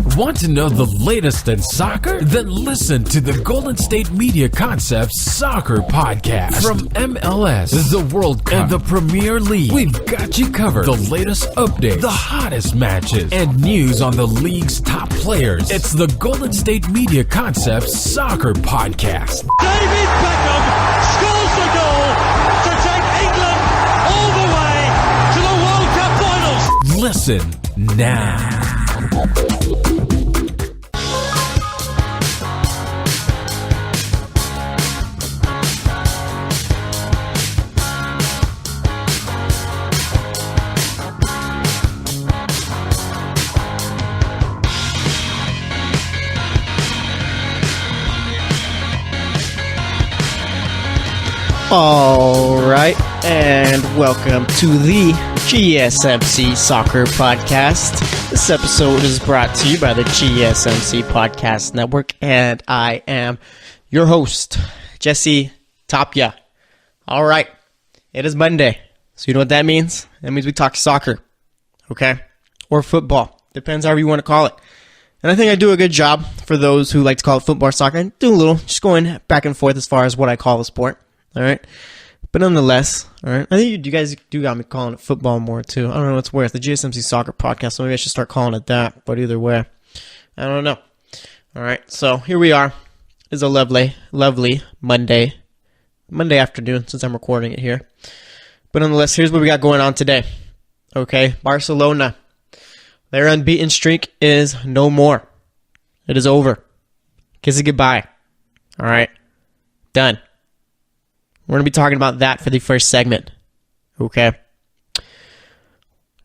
Want to know the latest in soccer? Then listen to the Golden State Media Concepts Soccer Podcast. From MLS, the World Cup, and the Premier League, we've got you covered. The latest updates, the hottest matches, and news on the league's top players. It's the Golden State Media Concepts Soccer Podcast. David Beckham scores the goal to take England all the way to the World Cup finals. Listen now. All right, and welcome to the GSMC Soccer Podcast. This episode is brought to you by the GSMC Podcast Network, and I am your host, Jesse Tapia. All right, it is Monday, so you know what that means? That means we talk soccer, okay? Or football, depends however you want to call it. And I think I do a good job for those who like to call it football or soccer. I do a little, just going back and forth as far as what I call the sport. All right, but nonetheless, all right. I think you guys do got me calling it football more too. I don't know what's worse, the GSMC Soccer Podcast. So maybe I should start calling it that. But either way, I don't know. All right, so here we are. It's a lovely Monday afternoon since I'm recording it here. But nonetheless, here's what we got going on today. Okay, Barcelona, their unbeaten streak is no more. It is over. Kiss it goodbye. All right, done. We're going to be talking about that for the first segment, okay?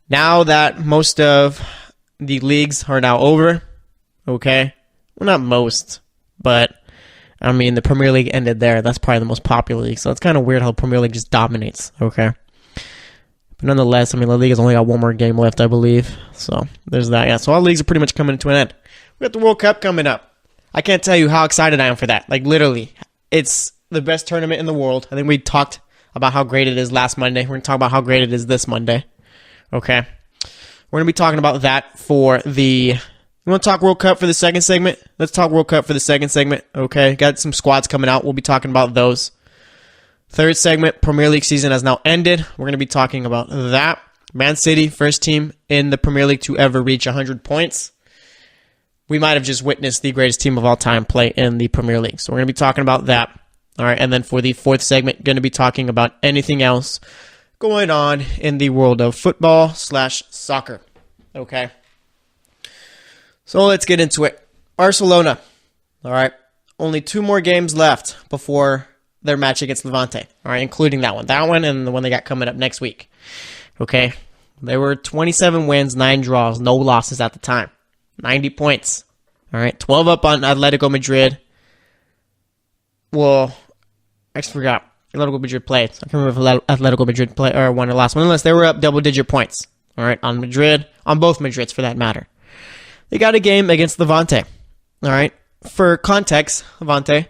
Now that most of the leagues are now over, okay? Well, not most, but, I mean, the Premier League ended there. That's probably the most popular league, so it's kind of weird how the Premier League just dominates, okay? But nonetheless, I mean, La Liga's only got one more game left, I believe, so there's that. Yeah, so all leagues are pretty much coming to an end. We got the World Cup coming up. I can't tell you how excited I am for that. Like, literally, it's the best tournament in the world. I think we talked about how great it is last Monday. We're going to talk about how great it is this Monday. Okay. We're going to be talking about that for the... You want to talk World Cup for the second segment? Let's talk World Cup for the second segment. Okay. Got some squads coming out. We'll be talking about those. Third segment, Premier League season has now ended. We're going to be talking about that. Man City, first team in the Premier League to ever reach 100 points. We might have just witnessed the greatest team of all time play in the Premier League. So we're going to be talking about that. All right, and then for the fourth segment, going to be talking about anything else going on in the world of football/soccer. Okay. So let's get into it. Barcelona. All right. Only 2 more games left before their match against Levante. All right, including that one. That one and the one they got coming up next week. Okay. There were 27 wins, 9 draws, no losses at the time. 90 points. All right. 12 up on Atletico Madrid. Well, I just forgot. Atletico Madrid played. I can't remember if Atletico Madrid played or won the last one, unless they were up double-digit points. All right, on Madrid, on both Madrids for that matter. They got a game against Levante. All right, for context, Levante,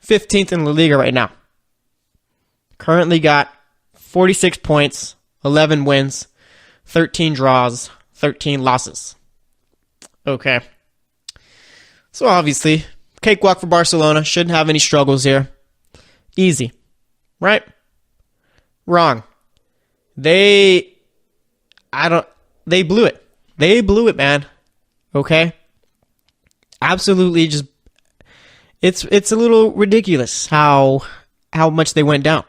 15th in La Liga right now. Currently got 46 points, 11 wins, 13 draws, 13 losses. Okay. So obviously, cakewalk for Barcelona. Shouldn't have any struggles here. Easy. Right? Wrong. They blew it. They blew it, man. Okay? Absolutely just it's a little ridiculous how much they went down.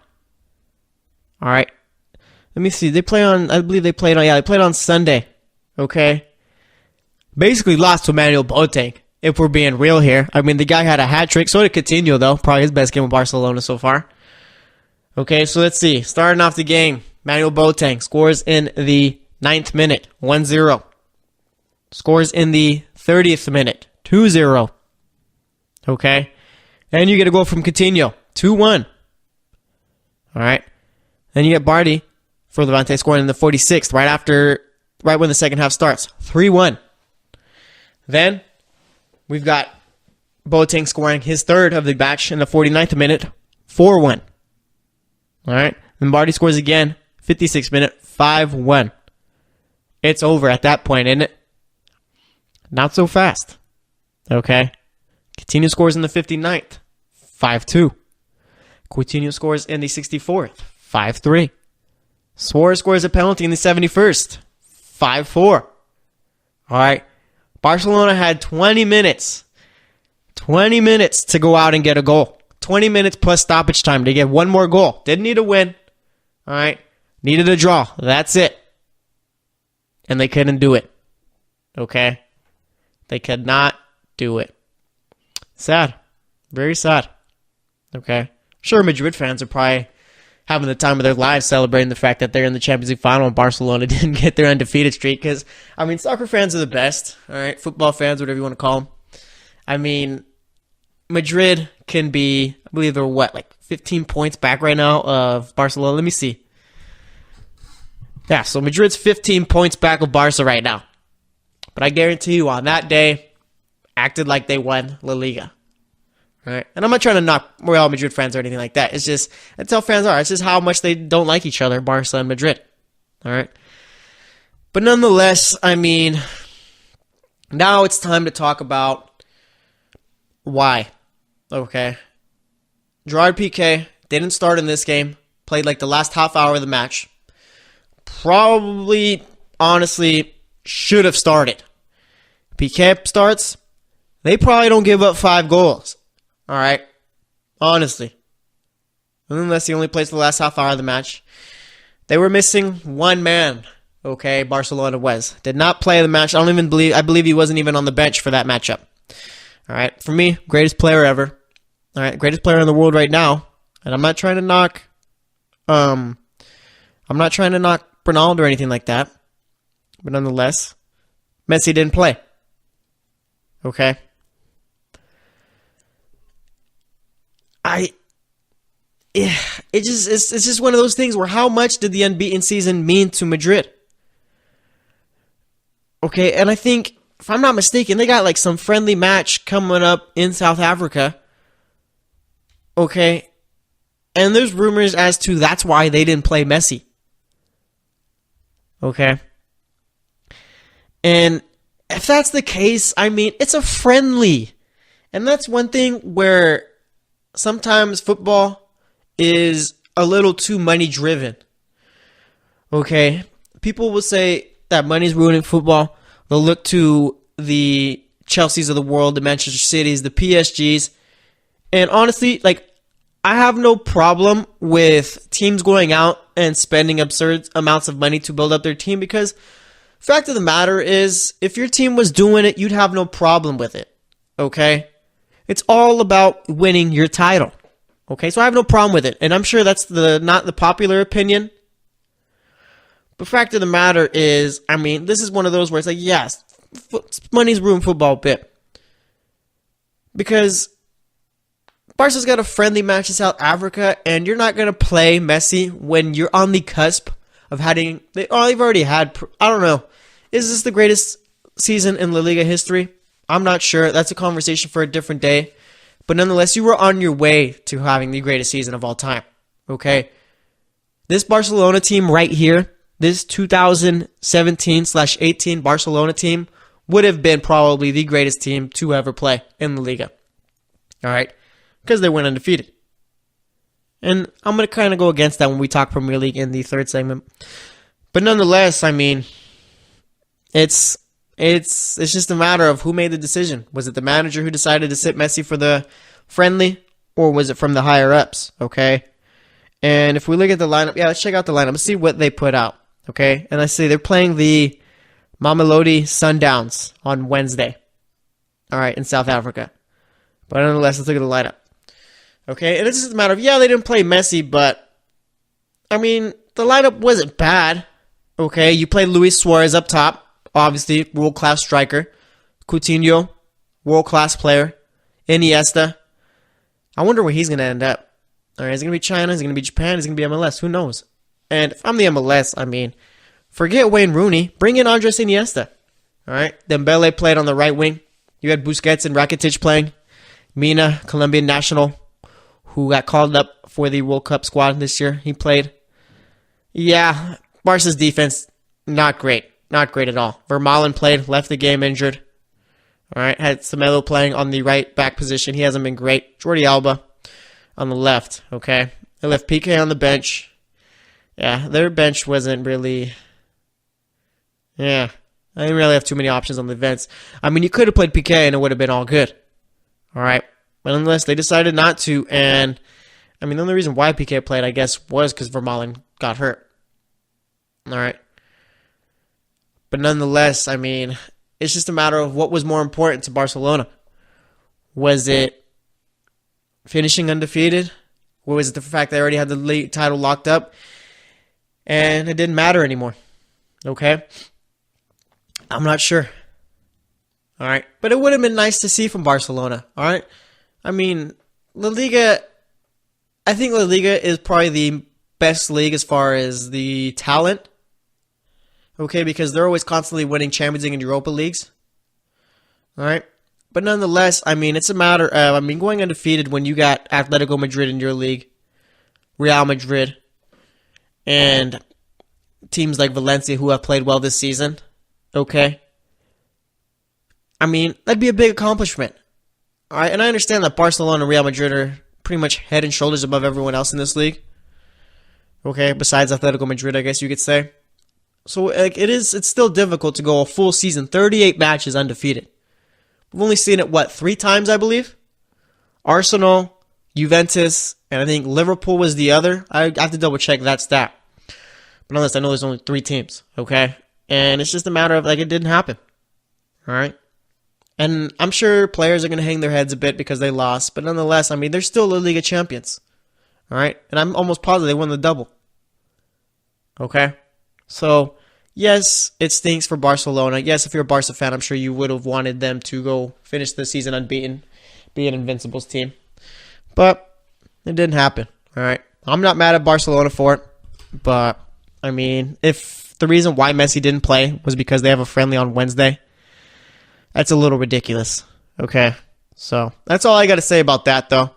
All right. Let me see. They played on Sunday. Okay? Basically lost to Emmanuel Boateng. If we're being real here. I mean, the guy had a hat trick. So did Coutinho, though. Probably his best game with Barcelona so far. Okay, so let's see. Starting off the game, Emmanuel Boateng scores in the 9th minute, 1-0. Scores in the 30th minute, 2-0. Okay. And you get a goal from Coutinho, 2-1. All right. Then you get Bardi for Levante scoring in the 46th, right when the second half starts, 3-1. Then we've got Boateng scoring his third of the match in the 49th minute, 4-1. All right. Then Bardi scores again, 56th minute, 5-1. It's over at that point, isn't it? Not so fast. Okay. Coutinho scores in the 59th. 5-2. Coutinho scores in the 64th. 5-3. Suarez scores a penalty in the 71st. 5-4. All right. Barcelona had 20 minutes. 20 minutes to go out and get a goal. 20 minutes plus stoppage time to get one more goal. Didn't need a win. All right. Needed a draw. That's it. And they couldn't do it. Okay. They could not do it. Sad. Very sad. Okay. Sure, Madrid fans are probably having the time of their lives celebrating the fact that they're in the Champions League final and Barcelona didn't get their undefeated streak. Because, I mean, soccer fans are the best. All right. Football fans, whatever you want to call them. I mean, Madrid can be, I believe they're like 15 points back right now of Barcelona. Let me see. Yeah, so Madrid's 15 points back of Barca right now. But I guarantee you on that day, acted like they won La Liga. Right? And I'm not trying to knock Real Madrid fans or anything like that. It's just, that's how fans are. It's just how much they don't like each other, Barca and Madrid. All right? But nonetheless, I mean, now it's time to talk about why. Okay? Gerard Piqué didn't start in this game. Played like the last half hour of the match. Probably, honestly, should have started. Piqué starts, they probably don't give up 5 goals. All right? Honestly. Unless he only plays the last half hour of the match. They were missing one man. Okay, Barcelona was. Did not play the match. I believe he wasn't even on the bench for that matchup. All right? For me, greatest player ever. All right? Greatest player in the world right now. And I'm not trying to knock Ronaldo or anything like that. But nonetheless, Messi didn't play. Okay? It's just one of those things where how much did the unbeaten season mean to Madrid? Okay, and I think, if I'm not mistaken, they got like some friendly match coming up in South Africa. Okay, and there's rumors as to that's why they didn't play Messi. Okay. And if that's the case, I mean, it's a friendly. And that's one thing where sometimes football is a little too money driven. Okay. People will say that money's ruining football. They'll look to the Chelseas of the world, the Manchester Cities, the PSGs. And honestly, like, I have no problem with teams going out and spending absurd amounts of money to build up their team because fact of the matter is, if your team was doing it, you'd have no problem with it. Okay? It's all about winning your title. Okay? So I have no problem with it. And I'm sure that's not the popular opinion. But fact of the matter is, I mean, this is one of those where it's like, yes, money's ruined football a bit. Because Barca's got a friendly match in South Africa, and you're not going to play Messi when you're on the cusp of having... they've already had... I don't know. Is this the greatest season in La Liga history? I'm not sure. That's a conversation for a different day. But nonetheless, you were on your way to having the greatest season of all time. Okay? This Barcelona team right here, this 2017/18 Barcelona team, would have been probably the greatest team to ever play in La Liga. All right? Because they went undefeated. And I'm going to kind of go against that when we talk Premier League in the third segment. But nonetheless, I mean, it's just a matter of who made the decision. Was it the manager who decided to sit Messi for the friendly, or was it from the higher-ups? Okay? And if we look at the lineup, yeah, let's check out the lineup. Let's see what they put out. Okay? And I see they're playing the Mamelodi Sundowns on Wednesday. All right, in South Africa. But nonetheless, let's look at the lineup. Okay, and it's just a matter of, yeah, they didn't play Messi, but, I mean, the lineup wasn't bad. Okay, you played Luis Suarez up top, obviously, world-class striker. Coutinho, world-class player. Iniesta. I wonder where he's going to end up. All right, is it going to be China? Is it going to be Japan? Is it going to be MLS? Who knows? And if I'm the MLS, I mean, forget Wayne Rooney. Bring in Andres Iniesta. All right, Dembele played on the right wing. You had Busquets and Rakitic playing. Mina, Colombian national, who got called up for the World Cup squad this year. He played. Yeah, Barca's defense, not great. Not great at all. Vermaelen played, left the game injured. All right, had Semedo playing on the right back position. He hasn't been great. Jordi Alba on the left, okay? They left PK on the bench. Yeah, their bench wasn't really... Yeah, I didn't really have too many options on the defense. I mean, you could have played PK and it would have been all good. All right, but nonetheless, they decided not to. And, I mean, the only reason why PK played, I guess, was because Vermaelen got hurt. All right. But nonetheless, I mean... It's just a matter of what was more important to Barcelona. Was it finishing undefeated? Or was it the fact they already had the league title locked up? And it didn't matter anymore. Okay? I'm not sure. All right? But it would have been nice to see from Barcelona. All right? I mean, La Liga... I think La Liga is probably the best league as far as the talent. Okay, because they're always constantly winning Champions League and Europa Leagues. All right? But nonetheless, I mean, it's a matter of, going undefeated when you got Atletico Madrid in your league, Real Madrid, and teams like Valencia who have played well this season. Okay? I mean, that'd be a big accomplishment. All right? And I understand that Barcelona and Real Madrid are pretty much head and shoulders above everyone else in this league. Okay? Besides Atletico Madrid, I guess you could say. So, it's still difficult to go a full season, 38 matches undefeated. We've only seen it, 3 times, I believe? Arsenal, Juventus, and I think Liverpool was the other. I have to double check that stat. But nonetheless, I know there's only 3 teams, okay? And it's just a matter of, it didn't happen. All right? And I'm sure players are going to hang their heads a bit because they lost. But nonetheless, they're still La Liga champions. All right? And I'm almost positive they won the double. Okay? So, yes, it stinks for Barcelona. Yes, if you're a Barca fan, I'm sure you would have wanted them to go finish the season unbeaten, be an Invincibles team. But it didn't happen, all right? I'm not mad at Barcelona for it, but, if the reason why Messi didn't play was because they have a friendly on Wednesday, that's a little ridiculous, okay? So, that's all I got to say about that, though.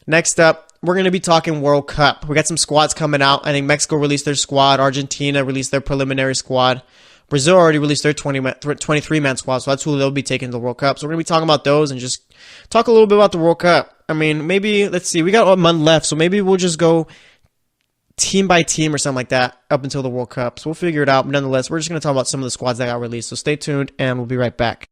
Next up, we're going to be talking World Cup. We got some squads coming out. I think Mexico released their squad. Argentina released their preliminary squad. Brazil already released their 23-man squad, so that's who they'll be taking to the World Cup. So we're going to be talking about those and just talk a little bit about the World Cup. Maybe, let's see, we got a month left, so maybe we'll just go team by team or something like that up until the World Cup. So we'll figure it out. But nonetheless, we're just going to talk about some of the squads that got released. So stay tuned, and we'll be right back.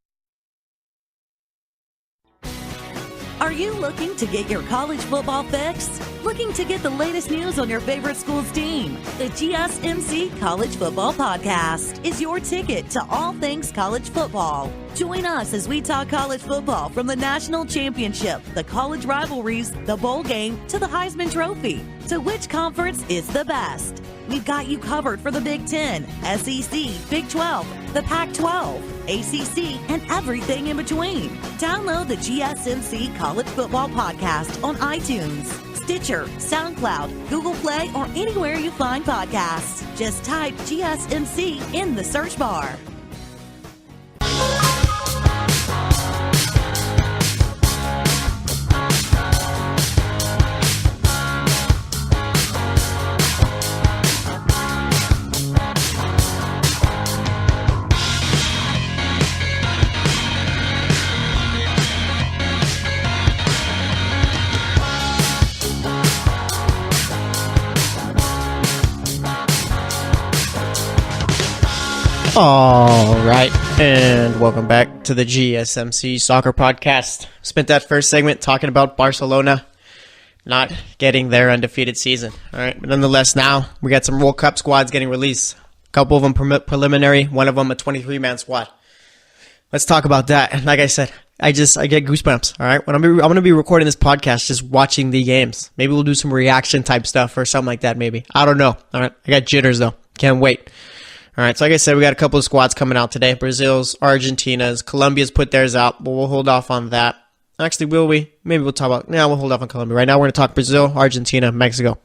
Are you looking to get your college football fix? Looking to get the latest news on your favorite school's team? The GSMC College Football Podcast is your ticket to all things college football. Join us as we talk college football from the national championship, the college rivalries, the bowl game, to the Heisman Trophy. So which conference is the best? We've got you covered for the Big Ten, SEC, Big 12, the Pac-12, ACC, and everything in between. Download the GSMC College Football Podcast on iTunes, Stitcher, SoundCloud, Google Play, or anywhere you find podcasts. Just type GSMC in the search bar. All right, and welcome back to the GSMC Soccer Podcast. Spent that first segment talking about Barcelona not getting their undefeated season. All right, but nonetheless, now we got some World Cup squads getting released. A couple of them preliminary, one of them a 23-man squad. Let's talk about that. And like I said, I get goosebumps. All right, I'm gonna be recording this podcast just watching the games. Maybe we'll do some reaction type stuff or something like that. Maybe, I don't know. All right, I got jitters though. Can't wait. All right, so like I said, we got a couple of squads coming out today. Brazil's, Argentina's, Colombia's put theirs out, but we'll hold off on that. Actually, will we? Maybe we'll talk about... we'll hold off on Colombia. Right now, we're going to talk Brazil, Argentina, Mexico. All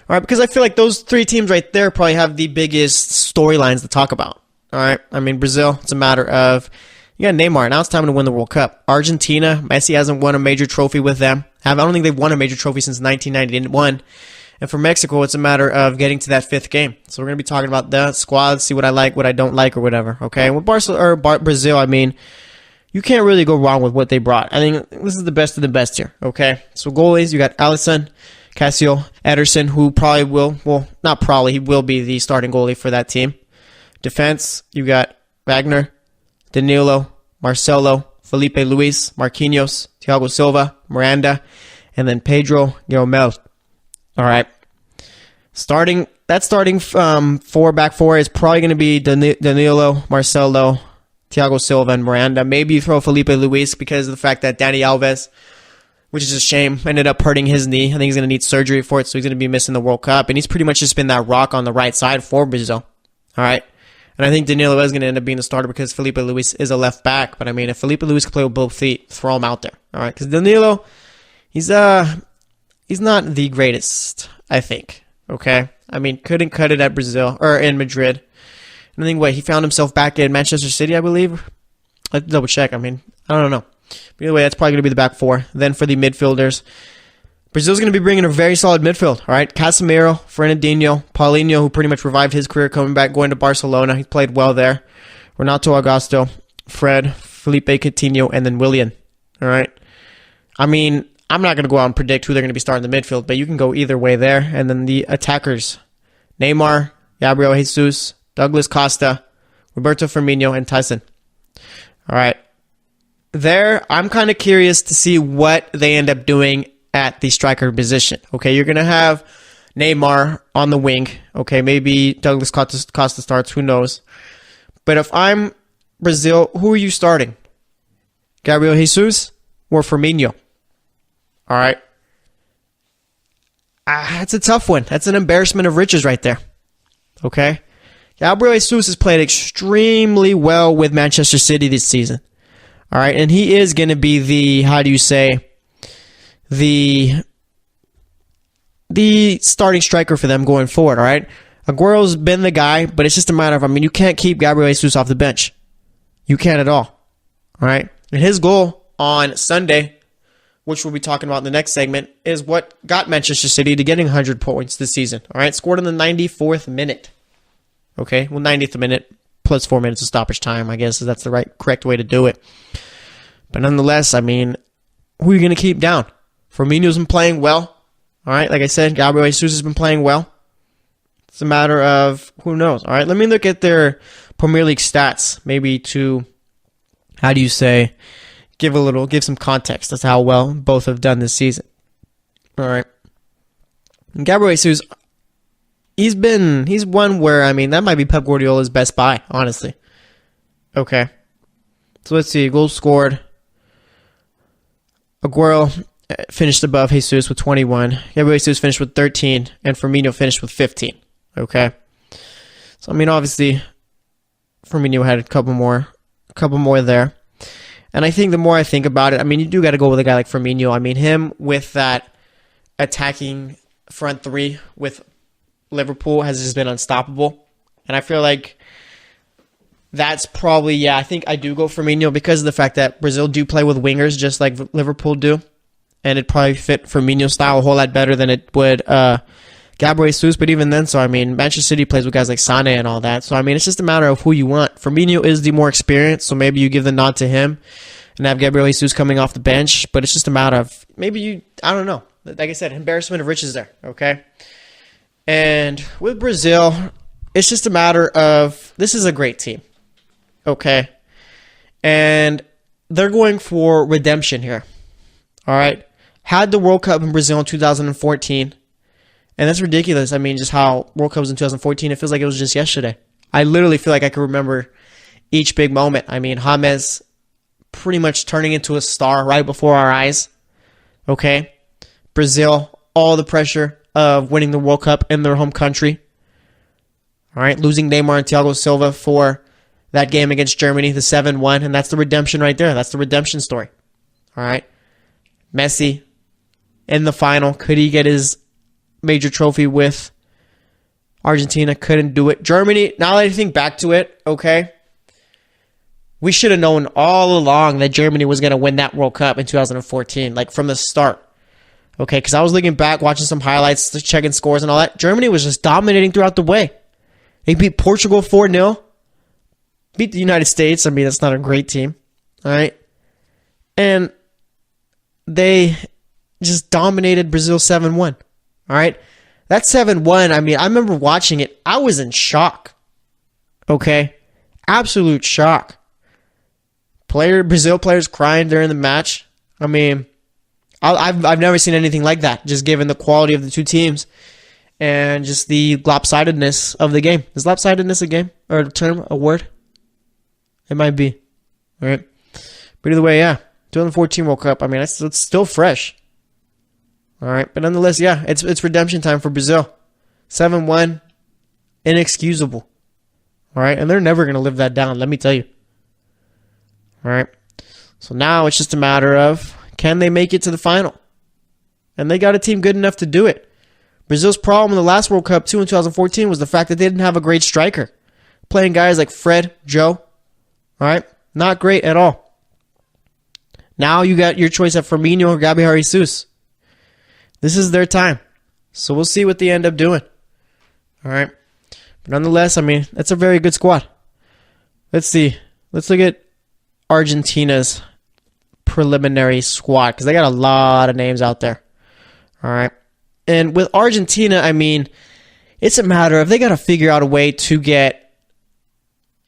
right, because I feel like those 3 teams right there probably have the biggest storylines to talk about. All right, Brazil, it's a matter of... You got Neymar. Now it's time to win the World Cup. Argentina, Messi hasn't won a major trophy with them. I don't think they've won a major trophy since 1991. And for Mexico, it's a matter of getting to that 5th game. So we're going to be talking about the squad, see what I like, what I don't like, or whatever. Okay, and with Brazil, you can't really go wrong with what they brought. I think this is the best of the best here, okay? So goalies, you got Alisson, Cassio, Ederson, who probably will, well, not probably, he will be the starting goalie for that team. Defense, you got Wagner, Danilo, Marcelo, Felipe Luis, Marquinhos, Thiago Silva, Miranda, and then Pedro Guillemel. All right. That starting back four is probably going to be Danilo, Marcelo, Thiago Silva, and Miranda. Maybe you throw Felipe Luis because of the fact that Dani Alves, which is a shame, ended up hurting his knee. I think he's going to need surgery for it, so he's going to be missing the World Cup. And he's pretty much just been that rock on the right side for Brazil. All right. And I think Danilo is going to end up being the starter because Felipe Luis is a left back. But I mean, if Felipe Luis can play with both feet, throw him out there. All right. Because Danilo, he's not the greatest, I think. Okay. I mean, couldn't cut it at Brazil or in Madrid. And I think he found himself back in Manchester City, I believe. Let's double check. I mean, I don't know. But either way, that's probably going to be the back four. Then for the midfielders, Brazil's going to be bringing a very solid midfield. All right, Casemiro, Fernandinho, Paulinho, who pretty much revived his career coming back, going to Barcelona. He played well there. Renato Augusto, Fred, Felipe Coutinho, and then Willian. All right. I mean, I'm not going to go out and predict who they're going to be starting the midfield, but you can go either way there. And then the attackers, Neymar, Gabriel Jesus, Douglas Costa, Roberto Firmino, and Tyson. All right. There, I'm kind of curious to see what they end up doing at the striker position. Okay, you're going to have Neymar on the wing. Okay, maybe Douglas Costa starts. Who knows? But if I'm Brazil, who are you starting? Gabriel Jesus or Firmino? All right. That's a tough one. That's an embarrassment of riches right there. Okay? Gabriel Jesus has played extremely well with Manchester City this season. All right, and he is going to be the starting striker for them going forward, all right? Aguero's been the guy, but it's just a matter of, you can't keep Gabriel Jesus off the bench. You can't at all right? And his goal on Sunday, which we'll be talking about in the next segment, is what got Manchester City to getting 100 points this season, all right? Scored in the 94th minute, okay? Well, 90th minute plus 4 minutes of stoppage time, I guess that's the correct way to do it. But nonetheless, who are you going to keep down? Firmino's been playing well. All right, like I said, Gabriel Jesus has been playing well. It's a matter of who knows. All right, let me look at their Premier League stats, maybe to, give some context as to how well both have done this season. All right. And Gabriel Jesus, he's one where, that might be Pep Guardiola's best buy, honestly. Okay. So let's see, goals scored. Aguero finished above Jesus with 21. Gabriel Jesus finished with 13, and Firmino finished with 15. Okay. So, obviously, Firmino had a couple more there. And I think the more I think about it, you do got to go with a guy like Firmino. Him with that attacking front three with Liverpool has just been unstoppable. And I feel like that's probably, I think I do go Firmino because of the fact that Brazil do play with wingers just like Liverpool do. And it'd probably fit Firmino's style a whole lot better than it would Gabriel Jesus. But even then, Manchester City plays with guys like Sane and all that. So, it's just a matter of who you want. Firmino is the more experienced, so maybe you give the nod to him and have Gabriel Jesus coming off the bench. But it's just a matter of I don't know. Like I said, embarrassment of riches there, okay? And with Brazil, it's just a matter of, this is a great team. Okay. And they're going for redemption here. All right. Had the World Cup in Brazil in 2014. And that's ridiculous. Just how World Cup was in 2014. It feels like it was just yesterday. I literally feel like I can remember each big moment. James pretty much turning into a star right before our eyes. Okay. Brazil, all the pressure of winning the World Cup in their home country. All right. Losing Neymar and Thiago Silva for that game against Germany, the 7-1, and that's the redemption right there. That's the redemption story. All right. Messi in the final. Could he get his major trophy with Argentina? Couldn't do it. Germany, now that I think back to it, okay, we should have known all along that Germany was going to win that World Cup in 2014, from the start. Okay, because I was looking back, watching some highlights, checking scores and all that. Germany was just dominating throughout the way. They beat Portugal 4-0. Beat the United States. That's not a great team. All right. And they just dominated Brazil 7-1. All right? That 7-1, I mean, I remember watching it. I was in shock. Okay? Absolute shock. Brazil players crying during the match. I mean, I've never seen anything like that, just given the quality of the two teams and just the lopsidedness of the game. Is lopsidedness a game or a term, a word? It might be. All right. But either way, yeah. 2014 World Cup. I mean, it's still fresh. All right. But nonetheless, yeah, it's redemption time for Brazil. 7-1. Inexcusable. All right. And they're never going to live that down, let me tell you. All right. So now it's just a matter of, can they make it to the final? And they got a team good enough to do it. Brazil's problem in the last World Cup, too, in 2014, was the fact that they didn't have a great striker. Playing guys like Fred, Joe. All right. Not great at all. Now you got your choice at Firmino or Gabriel Jesus. This is their time. So we'll see what they end up doing. All right. But nonetheless, I mean, that's a very good squad. Let's see. Let's look at Argentina's preliminary squad, because they got a lot of names out there. All right. And with Argentina, I mean, it's a matter of they got to figure out a way to get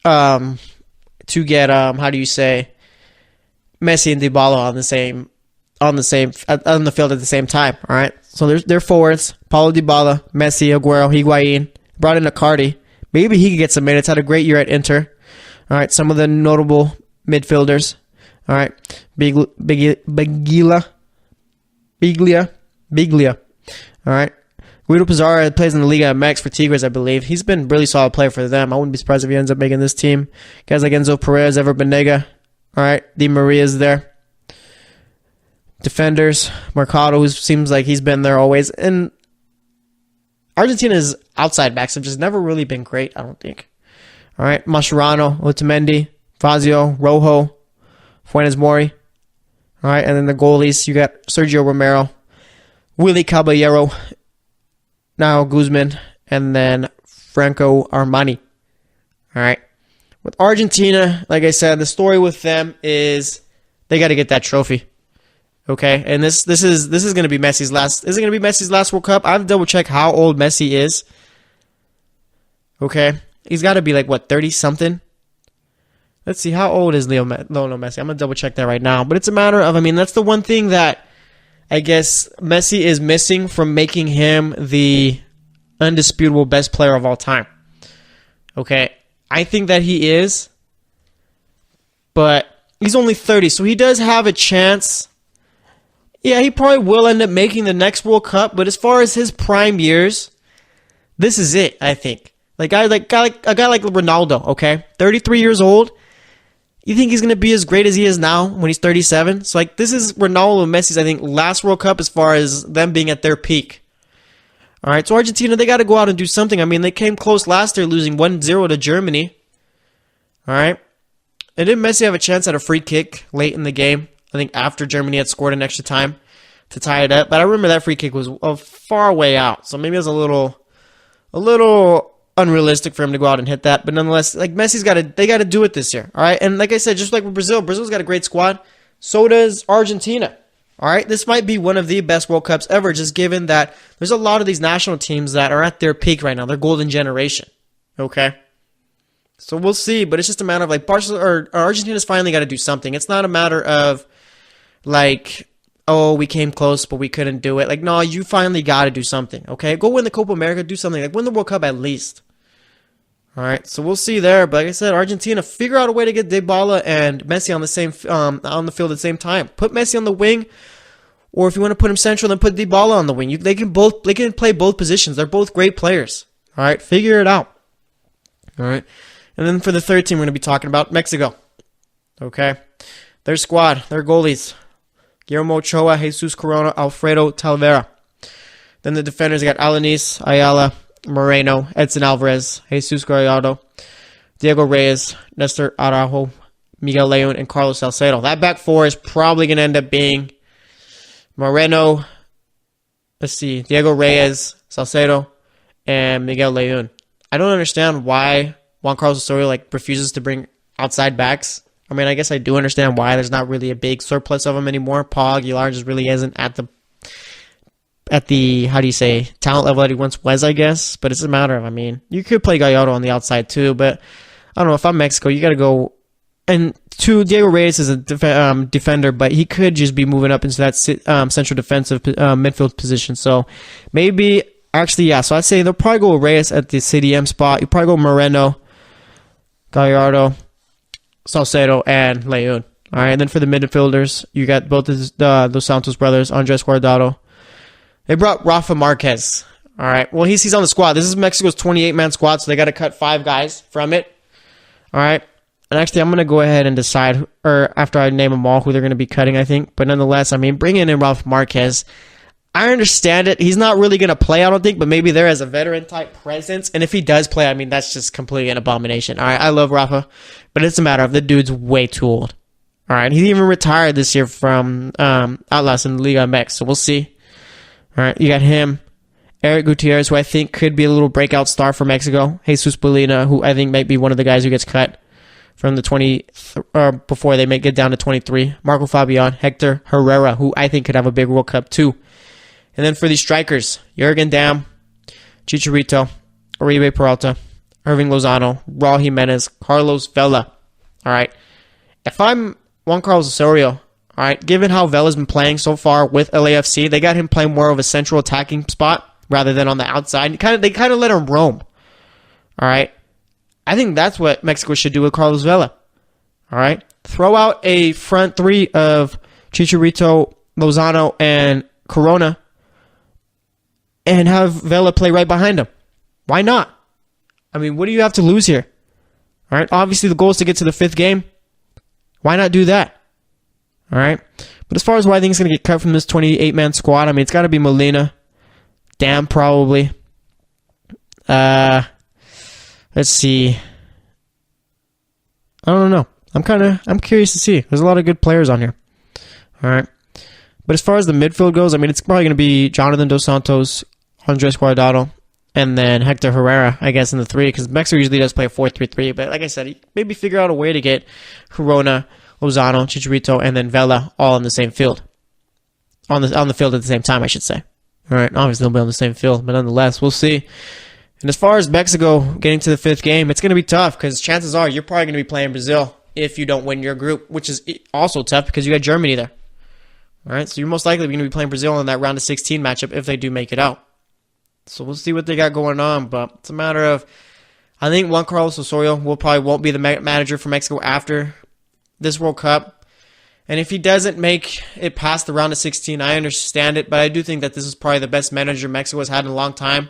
how do you say, Messi and Dybala on the field at the same time. All right. So they're forwards: Paulo Dybala, Messi, Aguero, Higuain. Brought in Icardi. Maybe he could get some minutes. Had a great year at Inter. All right. Some of the notable midfielders. All right. Biglia. All right. Guido Pizarro plays in the Liga MX for Tigres, I believe. He's been a really solid player for them. I wouldn't be surprised if he ends up making this team. Guys like Enzo Perez, Ever Banega. All right. Di Maria's there. Defenders. Mercado, who seems like he's been there always. And Argentina's outside backs have just never really been great, I don't think. All right. Mascherano, Otamendi, Fazio, Rojo, Funes Mori. All right. And then the goalies, you got Sergio Romero, Willy Caballero, now Guzman, and then Franco Armani. All right. With Argentina, like I said, the story with them is they got to get that trophy. Okay, and this is going to be Messi's last. Is it going to be Messi's last World Cup? I have to double check how old Messi is. Okay, he's got to be like what, 30 something. Let's see, how old is Lionel Messi? I'm gonna double check that right now. But it's a matter of, I mean, that's the one thing that I guess Messi is missing from making him the undisputable best player of all time. Okay, I think that he is, but he's only 30, so he does have a chance. Yeah, he probably will end up making the next World Cup, but as far as his prime years, this is it, I think. A guy like Ronaldo, okay? 33 years old. You think he's going to be as great as he is now when he's 37? So, this is Ronaldo and Messi's, I think, last World Cup as far as them being at their peak. All right, so Argentina, they got to go out and do something. I mean, they came close last year, losing 1-0 to Germany. All right. And didn't Messi have a chance at a free kick late in the game? I think after Germany had scored an extra time to tie it up. But I remember that free kick was a far way out. So maybe it was a little unrealistic for him to go out and hit that. But nonetheless, Messi's they got to do it this year. All right. And like I said, just like with Brazil's got a great squad. So does Argentina. All right. This might be one of the best World Cups ever, just given that there's a lot of these national teams that are at their peak right now. Their golden generation. Okay. So we'll see. But it's just a matter of Barcelona or Argentina's finally got to do something. It's not a matter of oh, we came close, but we couldn't do it. No, you finally got to do something, okay? Go win the Copa America, do something. Win the World Cup at least. All right, so we'll see there. But like I said, Argentina, figure out a way to get Dybala and Messi on the same on the field at the same time. Put Messi on the wing, or if you want to put him central, then put Dybala on the wing. They can play both positions. They're both great players. All right, figure it out. All right, and then for the third team, we're going to be talking about Mexico. Okay, their squad, their goalies. Guillermo Ochoa, Jesus Corona, Alfredo Talavera. Then the defenders got Alanis, Ayala, Moreno, Edson Alvarez, Jesus Gallardo, Diego Reyes, Nestor Araujo, Miguel Leon, and Carlos Salcedo. That back four is probably going to end up being Moreno, Diego Reyes, Salcedo, and Miguel Leon. I don't understand why Juan Carlos Osorio refuses to bring outside backs. I mean, I guess I do understand why there's not really a big surplus of them anymore. Paul Aguilar just really isn't at the how do you say, talent level that he once was, I guess. But it's a matter of, I mean, you could play Gallardo on the outside too, but I don't know. If I'm Mexico, you got to go. And Diego Reyes is a defender, but he could just be moving up into that central defensive midfield position. So maybe, actually, yeah. So I'd say they'll probably go Reyes at the CDM spot. You probably go Moreno, Gallardo, Salcedo, and Leon. All right, and then for the midfielders, you got both the Dos Santos brothers, Andres Guardado. They brought Rafa Marquez. All right, well, he's on the squad. This is Mexico's 28-man squad, so they got to cut 5 guys from it. All right. And actually, I'm going to go ahead and decide, or after I name them all, who they're going to be cutting, I think. But nonetheless, I mean, bringing in Rafa Marquez, I understand it. He's not really going to play, I don't think, but maybe there as a veteran-type presence. And if he does play, I mean, that's just completely an abomination. All right, I love Rafa, but it's a matter of the dude's way too old. All right, he even retired this year from Atlas in the Liga MX, so we'll see. All right, you got him. Eric Gutierrez, who I think could be a little breakout star for Mexico. Jesus Molina, who I think might be one of the guys who gets cut from the 20, or before they may get down to 23. Marco Fabian, Hector Herrera, who I think could have a big World Cup too. And then for the strikers, Jurgen Damm, Chicharito, Oribe Peralta, Irving Lozano, Raul Jimenez, Carlos Vela. All right. If I'm Juan Carlos Osorio, all right, given how Vela's been playing so far with LAFC, they got him playing more of a central attacking spot rather than on the outside. They kind of let him roam. All right. I think that's what Mexico should do with Carlos Vela. All right. Throw out a front three of Chicharito, Lozano, and Corona and have Vela play right behind him. Why not? I mean, what do you have to lose here? All right. Obviously, the goal is to get to the 5th game. Why not do that? All right. But as far as who I think is going to get cut from this 28-man squad, I mean, it's got to be Molina. Damm, probably. Let's see. I don't know. I'm curious to see. There's a lot of good players on here. All right. But as far as the midfield goes, I mean, it's probably going to be Jonathan Dos Santos, Andres Guardado, and then Hector Herrera, I guess, in the 3, because Mexico usually does play a 4-3-3. But like I said, maybe figure out a way to get Corona, Lozano, Chicharito, and then Vela all in the same field. On the field at the same time, I should say. All right. Obviously, they'll be on the same field, but nonetheless, we'll see. And as far as Mexico getting to the 5th game, it's going to be tough because chances are you're probably going to be playing Brazil if you don't win your group, which is also tough because you got Germany there. All right, so you're most likely going to be playing Brazil in that round of 16 matchup if they do make it out. So we'll see what they got going on, but it's a matter of, I think Juan Carlos Osorio won't be the manager for Mexico after this World Cup. And if he doesn't make it past the round of 16, I understand it, but I do think that this is probably the best manager Mexico has had in a long time.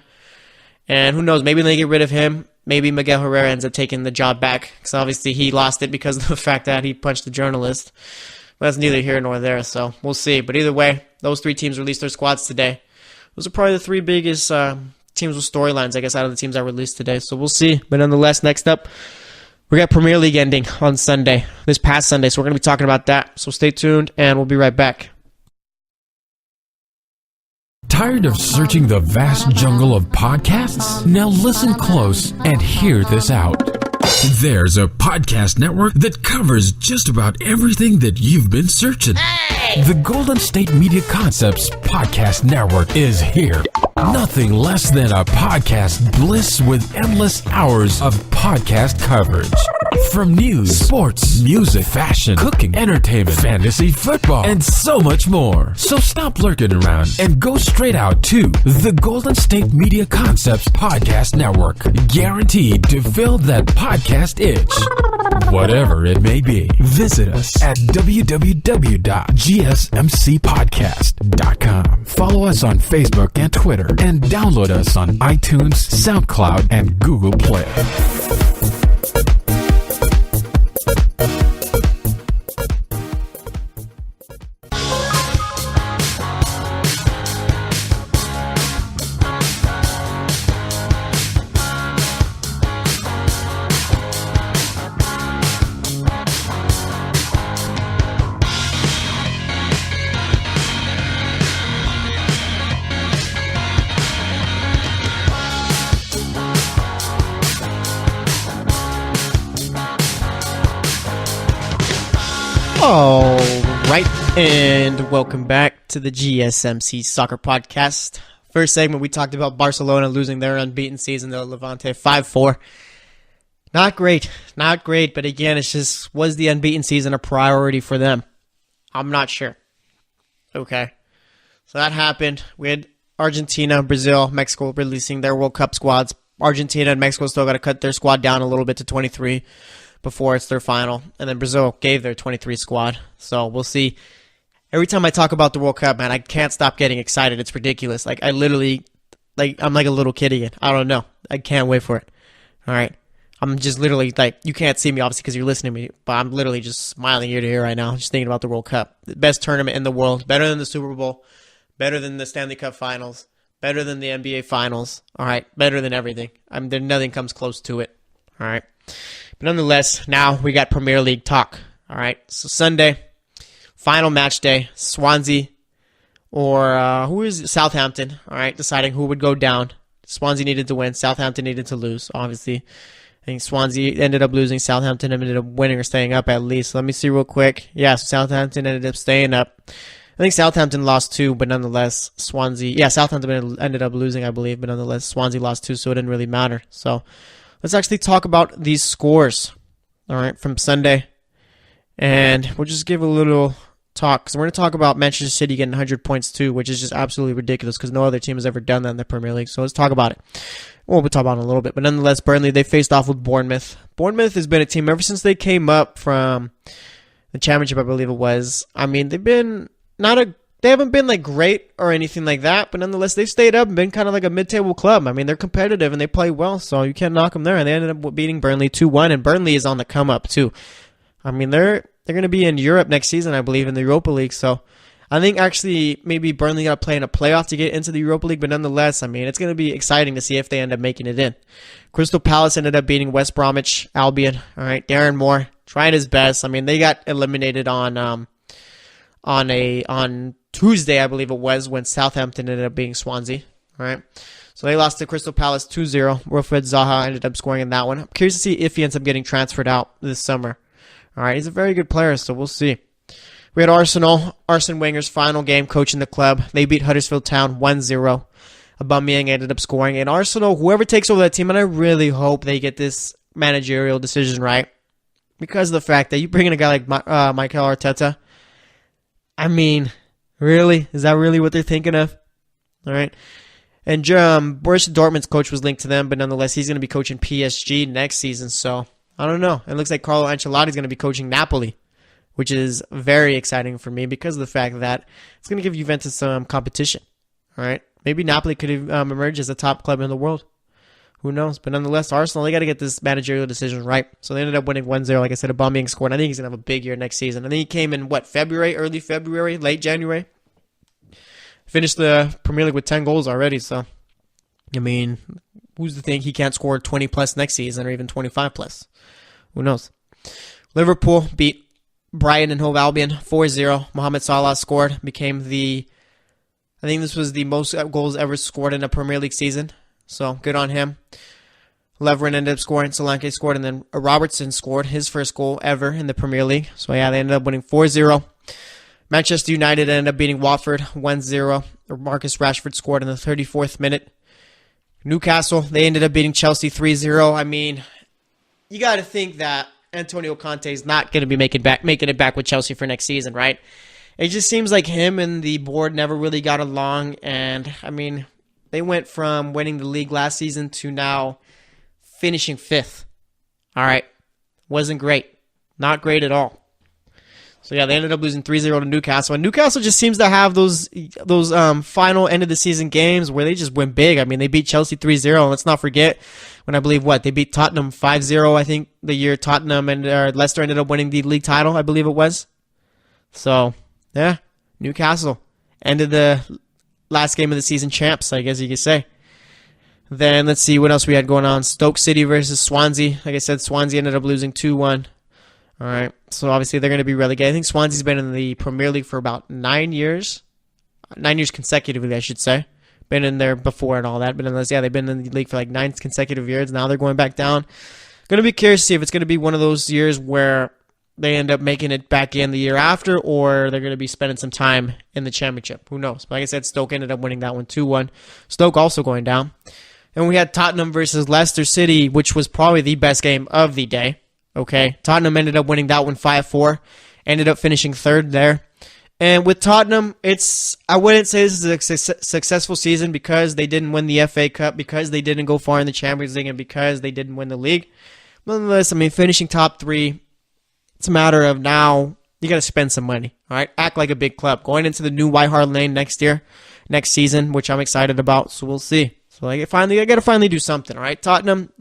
And who knows, maybe they get rid of him. Maybe Miguel Herrera ends up taking the job back. Because obviously he lost it because of the fact that he punched the journalist. But that's neither here nor there, so we'll see. But either way, those 3 teams released their squads today. Those are probably the 3 biggest teams with storylines, I guess, out of the teams that released today. So we'll see. But nonetheless, next up, we got Premier League ending on Sunday. This past Sunday. So we're going to be talking about that. So stay tuned, and we'll be right back. Tired of searching the vast jungle of podcasts? Now listen close and hear this out. There's a podcast network that covers just about everything that you've been searching. Hey! The Golden State Media Concepts Podcast Network is here. Nothing less than a podcast bliss with endless hours of podcast coverage. From news, sports, music, fashion, cooking, entertainment, fantasy, football, and so much more. So stop lurking around and go straight out to the Golden State Media Concepts Podcast Network. Guaranteed to fill that podcast itch. Whatever it may be. Visit us at www.gsmcpodcast.com. Follow us on Facebook and Twitter, and download us on iTunes, SoundCloud, and Google Play. All right, and welcome back to the GSMC Soccer Podcast. First segment, we talked about Barcelona losing their unbeaten season to Levante 5-4. Not great, but again, it's just, was the unbeaten season a priority for them? I'm not sure. Okay, so that happened. We had Argentina, Brazil, Mexico releasing their World Cup squads. Argentina and Mexico still got to cut their squad down a little bit to 23 before it's their final. And then Brazil gave their 23 squad. So we'll see. Every time I talk about the World Cup, man, I can't stop getting excited. It's ridiculous. Like, I literally, I'm like a little kid again. I don't know. I can't wait for it. All right. I'm just literally, you can't see me, obviously, because you're listening to me, but I'm literally just smiling ear to ear right now, just thinking about the World Cup. The best tournament in the world. Better than the Super Bowl. Better than the Stanley Cup Finals. Better than the NBA Finals. All right. Better than everything. Nothing comes close to it. All right. But nonetheless, now we got Premier League talk. All right. So Sunday, final match day, Swansea or who is it? Southampton. All right. Deciding who would go down. Swansea needed to win. Southampton needed to lose, obviously. I think Swansea ended up losing. Southampton ended up winning or staying up at least. Let me see real quick. Yeah, so Southampton ended up staying up. I think Southampton lost 2, but nonetheless, Swansea... Yeah, Southampton ended up losing, I believe, but nonetheless, Swansea lost 2, so it didn't really matter. So, let's actually talk about these scores, all right, from Sunday. And we'll just give a little talk, because we're going to talk about Manchester City getting 100 points too, which is just absolutely ridiculous, because no other team has ever done that in the Premier League. So, let's talk about it. Well, we'll talk about it in a little bit. But nonetheless, Burnley, they faced off with Bournemouth. Bournemouth has been a team ever since they came up from the Championship, I believe it was. I mean, they've been... They haven't been great or anything like that, but nonetheless they've stayed up and been kind of like a mid-table club. I mean, they're competitive and they play well, so you can't knock them there. And they ended up beating Burnley 2-1, and Burnley is on the come up too. I mean, they're going to be in Europe next season, I believe, in the Europa League. So I think actually maybe Burnley got to play in a playoff to get into the Europa League, but nonetheless, I mean, it's going to be exciting to see if they end up making it in. Crystal Palace ended up beating West Bromwich Albion. All right, Darren Moore trying his best. I mean, they got eliminated on Tuesday, I believe it was, when Southampton ended up beating Swansea. All right, so they lost to Crystal Palace 2-0. Wilfred Zaha ended up scoring in that one. I'm curious to see if he ends up getting transferred out this summer. All right, he's a very good player, so we'll see. We had Arsenal, Arsene Wenger's final game coaching the club. They beat Huddersfield Town 1-0. Aubameyang ended up scoring. And Arsenal, whoever takes over that team, and I really hope they get this managerial decision right, because of the fact that you bring in a guy like Mikel Arteta. I mean, really? Is that really what they're thinking of? All right. And Borussia Dortmund's coach was linked to them, but nonetheless, he's going to be coaching PSG next season. So, I don't know. It looks like Carlo Ancelotti is going to be coaching Napoli, which is very exciting for me because of the fact that it's going to give Juventus some competition. All right. Maybe Napoli could emerge as a top club in the world. Who knows? But nonetheless, Arsenal, they got to get this managerial decision right. So they ended up winning 1-0. Like I said, Aubameyang scored. I think he's going to have a big year next season. I think he came in, February, early February, late January. Finished the Premier League with 10 goals already. So, I mean, who's to think he can't score 20-plus next season or even 25-plus? Who knows? Liverpool beat Brighton and Hove Albion 4-0. Mohamed Salah scored. I think this was the most goals ever scored in a Premier League season. So, good on him. Lovren ended up scoring, Solanke scored, and then Robertson scored his first goal ever in the Premier League. So, yeah, they ended up winning 4-0. Manchester United ended up beating Watford 1-0. Marcus Rashford scored in the 34th minute. Newcastle, they ended up beating Chelsea 3-0. I mean, you got to think that Antonio Conte is not going to be making it back with Chelsea for next season, right? It just seems like him and the board never really got along, and, I mean, they went from winning the league last season to now finishing 5th. All right. Wasn't great. Not great at all. So, yeah, they ended up losing 3-0 to Newcastle. And Newcastle just seems to have those final end-of-the-season games where they just win big. I mean, they beat Chelsea 3-0. And let's not forget when I believe, they beat Tottenham 5-0, I think, the year Tottenham and Leicester ended up winning the league title, I believe it was. So, yeah, Newcastle ended the last game of the season champs, I guess you could say. Then let's see what else we had going on. Stoke City versus Swansea. Like I said, Swansea ended up losing 2-1. All right, so obviously they're going to be relegated. I think Swansea's been in the Premier League for about 9 years. 9 years consecutively, I should say. Been in there before and all that. But unless, they've been in the league for 9 consecutive years. Now they're going back down. Going to be curious to see if it's going to be one of those years where they end up making it back in the year after, or they're going to be spending some time in the championship. Who knows? But like I said, Stoke ended up winning that one 2-1. Stoke also going down. And we had Tottenham versus Leicester City, which was probably the best game of the day. Okay, Tottenham ended up winning that one 5-4. Ended up finishing third there. And with Tottenham, I wouldn't say this is a successful season because they didn't win the FA Cup, because they didn't go far in the Champions League, and because they didn't win the league. Nonetheless, I mean, finishing top 3, it's a matter of now you got to spend some money. All right, act like a big club. Going into the new White Hart Lane next season, which I'm excited about. So we'll see. So I got to finally do something. All right, Tottenham,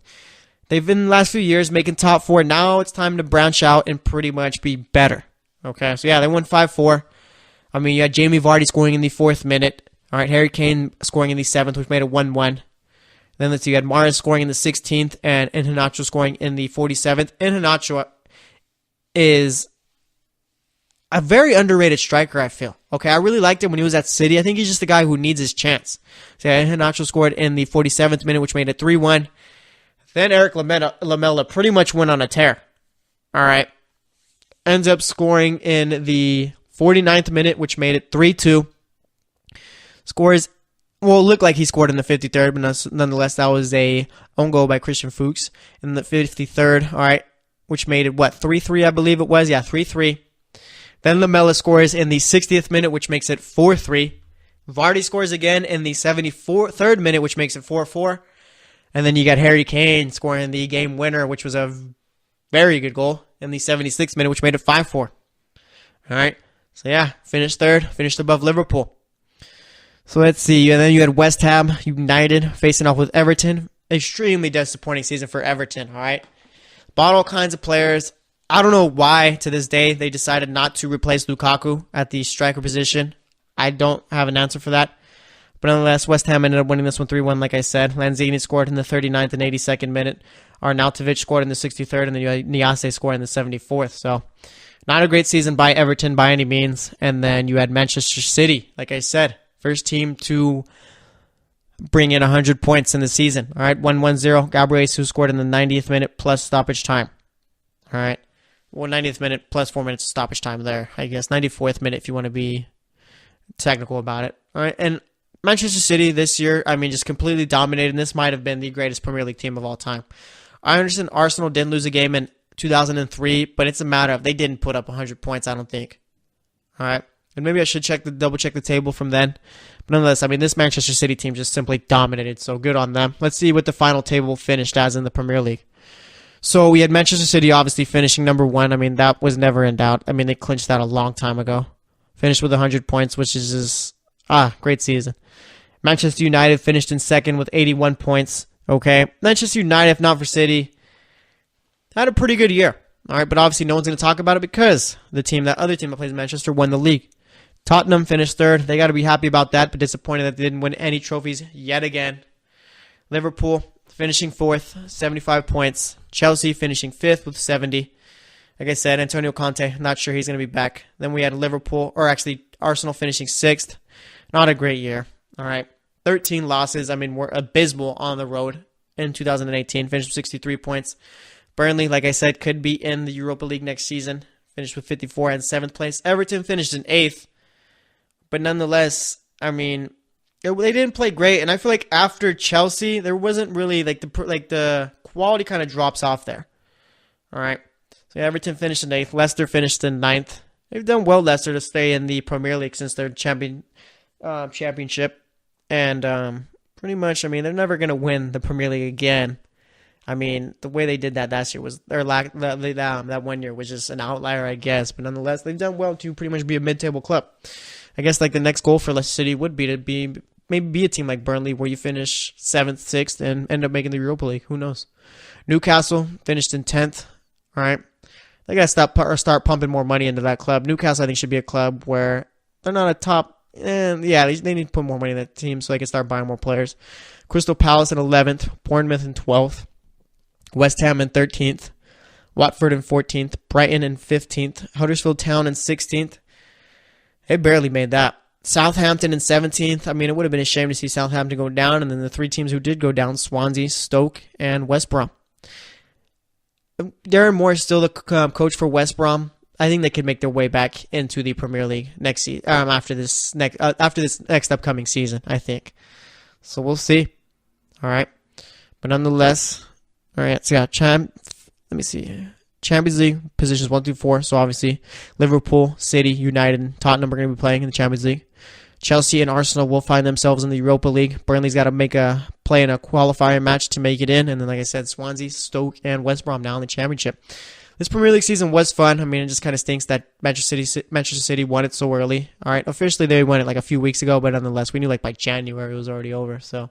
they've been the last few years making top 4. Now it's time to branch out and pretty much be better. Okay, so yeah, they won 5-4. I mean, you had Jamie Vardy scoring in the 4th minute. All right, Harry Kane scoring in the 7th, which made it 1-1. Then let's see, you had Mahrez scoring in the 16th and Iheanacho scoring in the 47th. Iheanacho is a very underrated striker, I feel. Okay, I really liked him when he was at City. I think he's just the guy who needs his chance. So yeah, Iheanacho scored in the 47th minute, which made it 3-1. Then Eric Lamela pretty much went on a tear. All right. Ends up scoring in the 49th minute, which made it 3-2. Scores, well, it looked like he scored in the 53rd, but nonetheless, that was a own goal by Christian Fuchs in the 53rd, all right, which made it, 3-3, I believe it was? Yeah, 3-3. Then Lamela scores in the 60th minute, which makes it 4-3. Vardy scores again in the 73rd minute, which makes it 4-4. And then you got Harry Kane scoring the game winner, which was a very good goal in the 76th minute, which made it 5-4. All right. So, yeah, finished third, finished above Liverpool. So, let's see. And then you had West Ham United facing off with Everton. Extremely disappointing season for Everton, all right? Bought all kinds of players. I don't know why, to this day, they decided not to replace Lukaku at the striker position. I don't have an answer for that. But nonetheless, West Ham ended up winning this one 3-1, like I said. Lanzini scored in the 39th and 82nd minute. Arnautovic scored in the 63rd, and then Niasse scored in the 74th. So, not a great season by Everton by any means. And then you had Manchester City, like I said, first team to bring in 100 points in the season. All right, 1-1-0. Gabriel Jesus scored in the 90th minute plus stoppage time. All right. Well, 90th minute plus 4 minutes of stoppage time there, I guess. 94th minute if you want to be technical about it. All right, and Manchester City this year, I mean, just completely dominated. This might have been the greatest Premier League team of all time. I understand Arsenal didn't lose a game in 2003, but it's a matter of they didn't put up 100 points, I don't think. All right. And maybe I should double check the table from then. But nonetheless, I mean, this Manchester City team just simply dominated, so good on them. Let's see what the final table finished as in the Premier League. So we had Manchester City obviously finishing number 1. I mean, that was never in doubt. I mean, they clinched that a long time ago. Finished with 100 points, which is just, great season. Manchester United finished in second with 81 points. Okay. Manchester United, if not for City, had a pretty good year. All right, but obviously no one's going to talk about it because the other team that plays Manchester won the league. Tottenham finished third. They got to be happy about that, but disappointed that they didn't win any trophies yet again. Liverpool finishing fourth, 75 points. Chelsea finishing fifth with 70. Like I said, Antonio Conte, not sure he's going to be back. Then we had Arsenal finishing sixth. Not a great year. All right, 13 losses. I mean, we're abysmal on the road in 2018. Finished with 63 points. Burnley, like I said, could be in the Europa League next season. Finished with 54 and 7th place. Everton finished in 8th. But nonetheless, I mean, they didn't play great. And I feel like after Chelsea, there wasn't really, the quality kind of drops off there. All right. So Everton finished in 8th. Leicester finished in 9th. They've done well, Leicester, to stay in the Premier League since their championship. And pretty much, I mean, they're never going to win the Premier League again. I mean, the way they did that last year was that 1 year was just an outlier, I guess. But nonetheless, they've done well to pretty much be a mid-table club. I guess like the next goal for Leicester City would be to maybe be a team like Burnley where you finish 7th, 6th, and end up making the Europa League. Who knows? Newcastle finished in 10th. All right, they got to start pumping more money into that club. Newcastle, I think, should be a club where they're not a top. And yeah, they need to put more money in that team so they can start buying more players. Crystal Palace in 11th, Bournemouth in 12th. West Ham in 13th, Watford in 14th, Brighton in 15th, Huddersfield Town in 16th. They barely made that. Southampton in 17th. I mean, it would have been a shame to see Southampton go down. And then the three teams who did go down, Swansea, Stoke, and West Brom. Darren Moore is still the coach for West Brom. I think they could make their way back into the Premier League next season, after this next upcoming season, I think. So we'll see. All right. But nonetheless, all right, so let me see. Champions League positions 1 through 4. So obviously, Liverpool, City, United, and Tottenham are going to be playing in the Champions League. Chelsea and Arsenal will find themselves in the Europa League. Burnley's got to play in a qualifying match to make it in. And then, like I said, Swansea, Stoke, and West Brom now in the Championship. This Premier League season was fun. I mean, it just kind of stinks that Manchester City won it so early. All right, officially they won it like a few weeks ago, but nonetheless, we knew like by January it was already over. So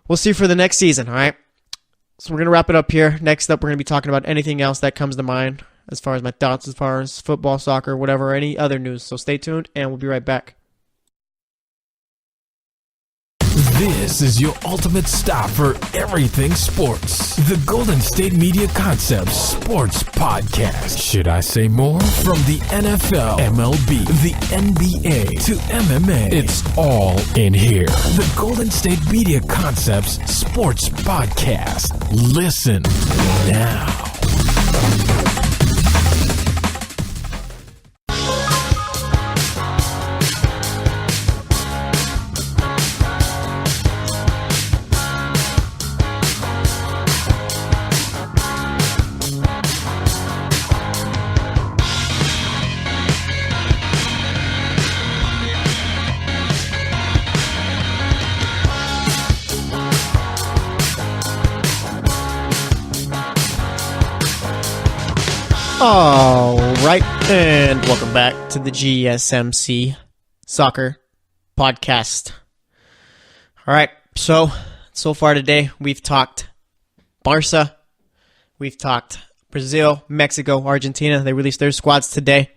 we'll see for the next season, all right? So we're going to wrap it up here. Next up, we're going to be talking about anything else that comes to mind as far as my thoughts, as far as football, soccer, whatever, any other news. So stay tuned, and we'll be right back. This is your ultimate stop for everything sports. The Golden State Media Concepts Sports Podcast. Should I say more? From the NFL, MLB, the NBA to MMA, it's all in here. The Golden State Media Concepts Sports Podcast. Listen now. All right, and welcome back to the GSMC Soccer Podcast. All right, so far today, we've talked Barca, we've talked Brazil, Mexico, Argentina. They released their squads today.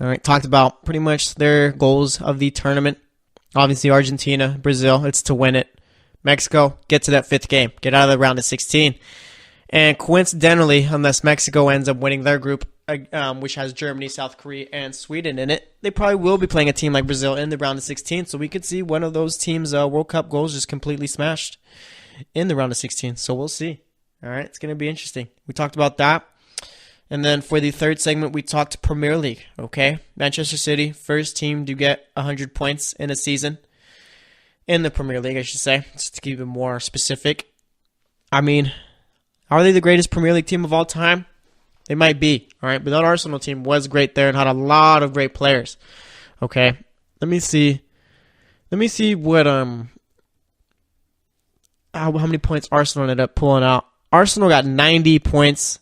All right, talked about pretty much their goals of the tournament. Obviously, Argentina, Brazil, it's to win it. Mexico, get to that 5th game, get out of the round of 16. And coincidentally, unless Mexico ends up winning their group, which has Germany, South Korea, and Sweden in it, they probably will be playing a team like Brazil in the round of 16. So we could see one of those teams' World Cup goals just completely smashed in the round of 16. So we'll see. All right, it's going to be interesting. We talked about that. And then for the third segment, we talked Premier League. Okay, Manchester City, first team to get 100 points in a season in the Premier League, I should say, just to keep it more specific. I mean, are they the greatest Premier League team of all time? They might be, all right? But that Arsenal team was great there and had a lot of great players. Okay, let me see what how many points Arsenal ended up pulling out. Arsenal got 90 points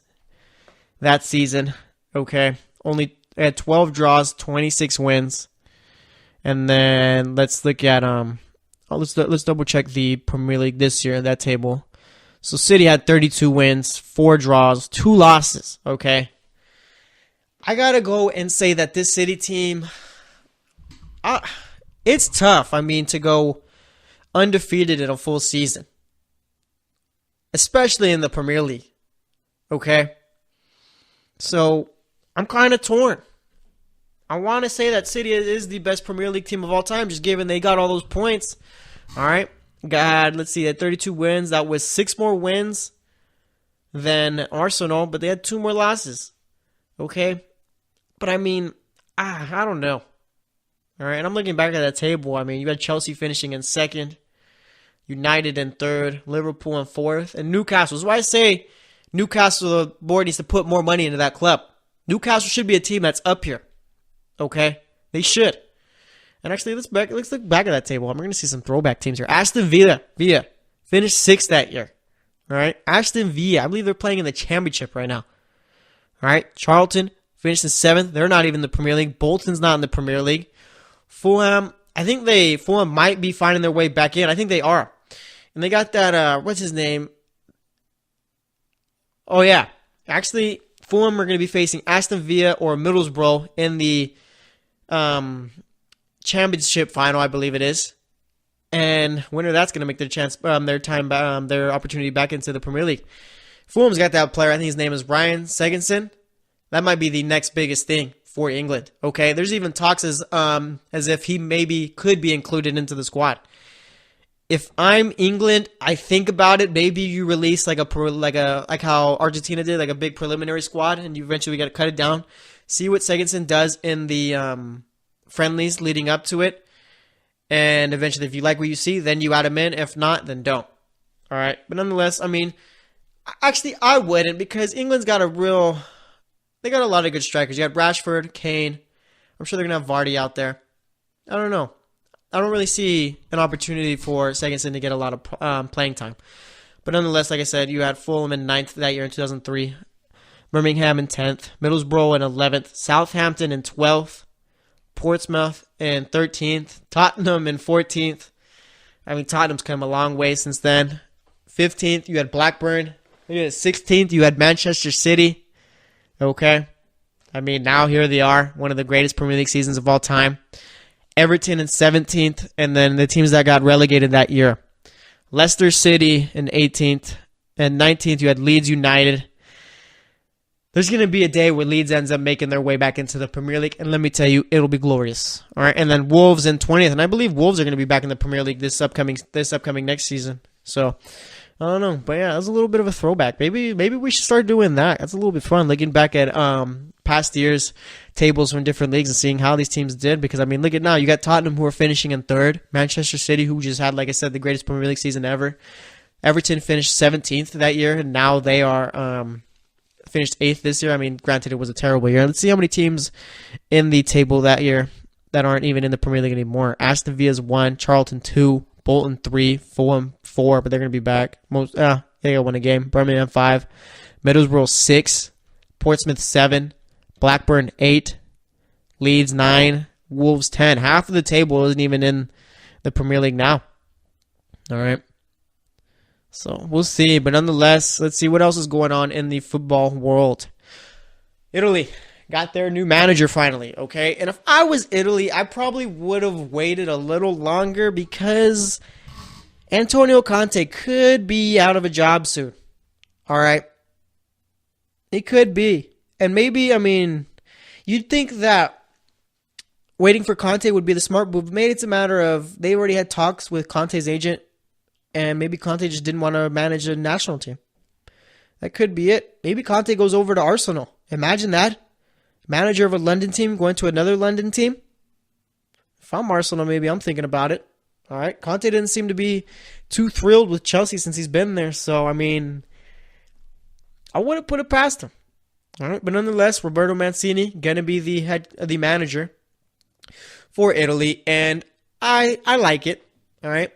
that season. Okay, only had 12 draws, 26 wins, and then let's look at let's double check the Premier League this year, that table. So City had 32 wins, 4 draws, 2 losses, okay? I got to go and say that this City team, it's tough, to go undefeated in a full season, especially in the Premier League, okay? So I'm kind of torn. I want to say that City is the best Premier League team of all time, just given they got all those points, all right? Let's see, they had 32 wins. That was 6 more wins than Arsenal, but they had 2 more losses. Okay? But I don't know. All right, and I'm looking back at that table. You had Chelsea finishing in 2nd, United in 3rd, Liverpool in 4th, and Newcastle. That's why I say Newcastle, the board needs to put more money into that club. Newcastle should be a team that's up here. Okay? They should. And actually, let's look back at that table. We're going to see some throwback teams here. Aston Villa finished 6th that year. All right, Aston Villa, I believe they're playing in the Championship right now. All right, Charlton finished in 7th. They're not even in the Premier League. Bolton's not in the Premier League. Fulham, Fulham might be finding their way back in. I think they are. And they got that, what's his name? Oh, yeah. Actually, Fulham are going to be facing Aston Villa or Middlesbrough in the Championship final, I believe it is, and winner that's going to make their opportunity back into the Premier League. Fulham's got that player. I think his name is Ryan Segenson. That might be the next biggest thing for England. Okay, there's even talks as if he maybe could be included into the squad. if I'm England, I think about it. Maybe you release like how Argentina did, like a big preliminary squad, and you eventually got to cut it down. See what Sigurdsson does in the friendlies leading up to it, and eventually, if you like what you see, then you add him in. If not, then don't. All right, but nonetheless, I mean, actually, I wouldn't, because England's got they got a lot of good strikers. You got Rashford, Kane. I'm sure they're gonna have Vardy out there. I don't know. I don't really see an opportunity for Sigurdsson to get a lot of playing time. But nonetheless, like I said, you had Fulham in 9th that year in 2003, Birmingham in 10th, Middlesbrough in 11th, Southampton in 12th, Portsmouth in 13th, Tottenham in 14th. I mean, Tottenham's come a long way since then. 15th, you had Blackburn. 16th, you had Manchester City. Okay. I mean, now here they are, one of the greatest Premier League seasons of all time. Everton in 17th, and then the teams that got relegated that year. Leicester City in 18th, and 19th you had Leeds United. There's going to be a day where Leeds ends up making their way back into the Premier League, and let me tell you, it'll be glorious. All right, and then Wolves in 20th, and I believe Wolves are going to be back in the Premier League this upcoming next season. So, I don't know, but yeah, that was a little bit of a throwback. Maybe we should start doing that. That's a little bit fun, looking back at past years' tables from different leagues and seeing how these teams did. Because, I mean, look at now. You got Tottenham, who are finishing in 3rd. Manchester City, who just had, like I said, the greatest Premier League season ever. Everton finished 17th that year, and now they are finished 8th this year. I mean, granted, it was a terrible year. Let's see how many teams in the table that year that aren't even in the Premier League anymore. Aston Villa's 1, Charlton 2, Bolton 3, Fulham 4, but they're going to be back. They got won a game. Birmingham 5, Middlesbrough 6, Portsmouth 7, Blackburn 8, Leeds 9, Wolves 10. Half of the table isn't even in the Premier League now. All right. So we'll see. But nonetheless, let's see what else is going on in the football world. Italy got their new manager finally, okay? And if I was Italy, I probably would have waited a little longer, because Antonio Conte could be out of a job soon. All right? It could be. And maybe, I mean, you'd think that waiting for Conte would be the smart move. Maybe it's a matter of they already had talks with Conte's agent, and maybe Conte just didn't want to manage a national team. That could be it. Maybe Conte goes over to Arsenal. Imagine that. Manager of a London team going to another London team. If I'm Arsenal, maybe I'm thinking about it. All right. Conte didn't seem to be too thrilled with Chelsea since he's been there. So, I mean, I wouldn't put it past him. All right. But nonetheless, Roberto Mancini going to be the manager for Italy. And I like it. All right.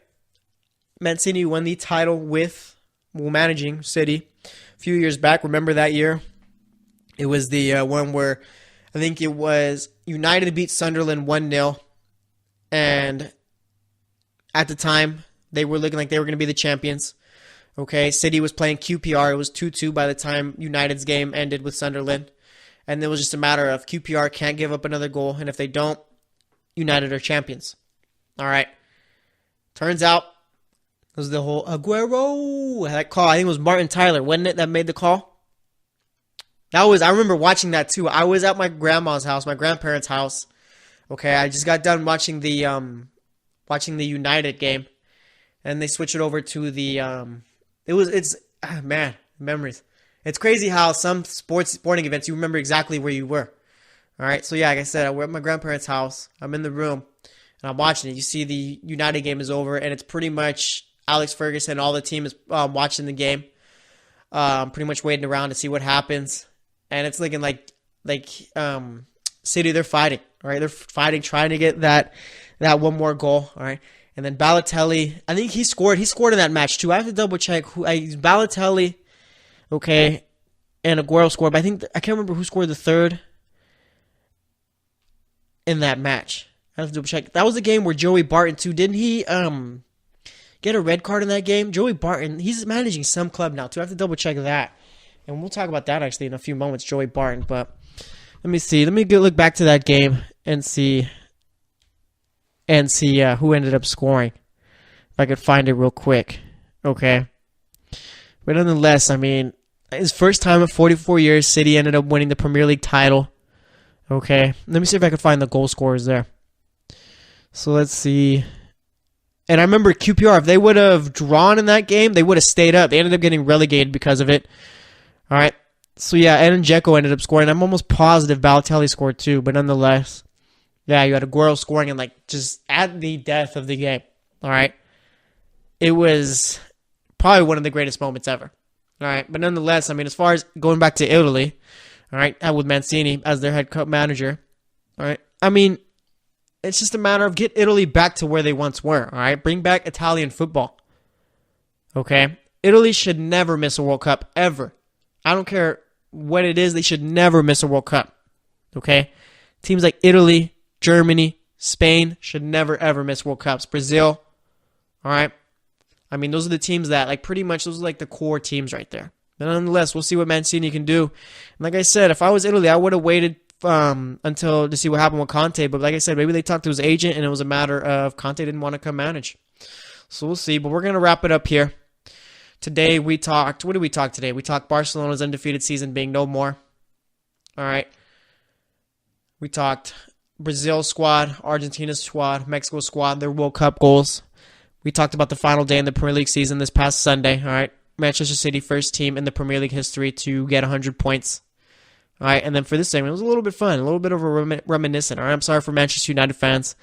Mancini won the title managing City a few years back. Remember that year? It was the one where I think it was United beat Sunderland 1-0. And at the time, they were looking like they were going to be the champions. Okay, City was playing QPR. It was 2-2 by the time United's game ended with Sunderland. And it was just a matter of QPR can't give up another goal. And if they don't, United are champions. All right. Turns out, it was the whole Aguero, that call. I think it was Martin Tyler, wasn't it, that made the call? I remember watching that too. I was at my grandma's house, my grandparents' house. Okay, I just got done watching the United game, and they switched it over to the memories. It's crazy how some sporting events you remember exactly where you were. All right, so yeah, like I said, we're at my grandparents' house. I'm in the room, and I'm watching it. You see the United game is over, and it's pretty much Alex Ferguson, all the team is watching the game, pretty much waiting around to see what happens. And it's looking like City, they're fighting. All right, they're fighting, trying to get that one more goal. All right, and then Balotelli, I think he scored. He scored in that match too. I have to double check Balotelli, okay, and Aguero scored. But I can't remember who scored the third in that match. I have to double check. That was the game where Joey Barton too. Didn't he get a red card in that game? Joey Barton, he's managing some club now too. I have to double check that. And we'll talk about that actually in a few moments, Joey Barton. But let me see. Let me look back to that game and see who ended up scoring. If I could find it real quick. Okay. But nonetheless, I mean, his first time in 44 years, City ended up winning the Premier League title. Okay. Let me see if I can find the goal scorers there. So let's see. And I remember QPR, if they would have drawn in that game, they would have stayed up. They ended up getting relegated because of it. All right. So, yeah, Edin Dzeko ended up scoring. I'm almost positive Balotelli scored too, but nonetheless, yeah, you had Aguero scoring and like just at the death of the game. All right. It was probably one of the greatest moments ever. All right. But nonetheless, I mean, as far as going back to Italy, all right, with Mancini as their head coach manager, all right, I mean, it's just a matter of get Italy back to where they once were, all right? Bring back Italian football, okay? Italy should never miss a World Cup, ever. I don't care what it is, they should never miss a World Cup, okay? Teams like Italy, Germany, Spain should never, ever miss World Cups. Brazil, all right? I mean, those are the teams that, like, pretty much, those are, like, the core teams right there. But nonetheless, we'll see what Mancini can do. And like I said, if I was Italy, I would have waited until to see what happened with Conte. But like I said, maybe they talked to his agent, and it was a matter of Conte didn't want to come manage. So we'll see. But we're going to wrap it up here. Today we talked, what did we talk today? We talked Barcelona's undefeated season being no more. All right. We talked Brazil squad, Argentina squad, Mexico squad, their World Cup goals. We talked about the final day in the Premier League season this past Sunday. All right. Manchester City, first team in the Premier League history to get 100 points. All right, and then for this segment, it was a little bit fun, a little bit of a reminiscent. All right, I'm sorry for Manchester United fans.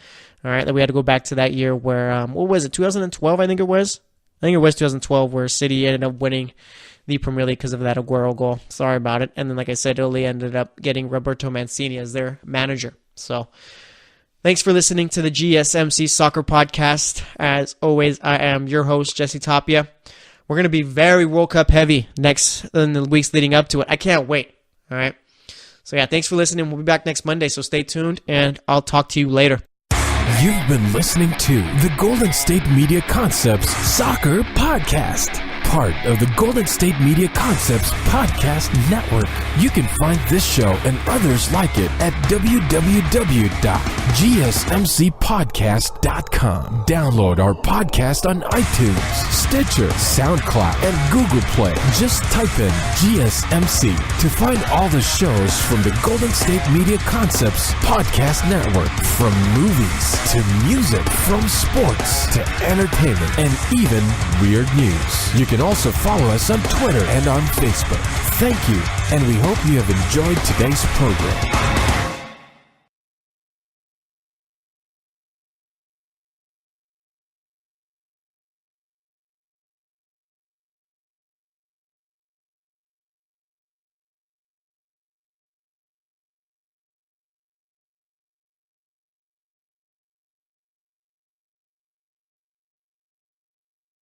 All right, that we had to go back to that year where, what was it, 2012, I think it was? I think it was 2012 where City ended up winning the Premier League because of that Aguero goal. Sorry about it. And then, like I said, Italy ended up getting Roberto Mancini as their manager. So, thanks for listening to the GSMC Soccer Podcast. As always, I am your host, Jesse Tapia. We're going to be very World Cup heavy in the weeks leading up to it. I can't wait. All right. So, yeah, thanks for listening. We'll be back next Monday, so stay tuned, and I'll talk to you later. You've been listening to the Golden State Media Concepts Soccer Podcast, part of the Golden State Media Concepts Podcast Network. You can find this show and others like it at www.gsmcpodcast.com. Download our podcast on iTunes, Stitcher, SoundCloud, and Google Play. Just type in GSMC to find all the shows from the Golden State Media Concepts Podcast Network, from movies to music, from sports to entertainment, and even weird news. You can also follow us on Twitter and on Facebook. Thank you, and we hope you have enjoyed today's program.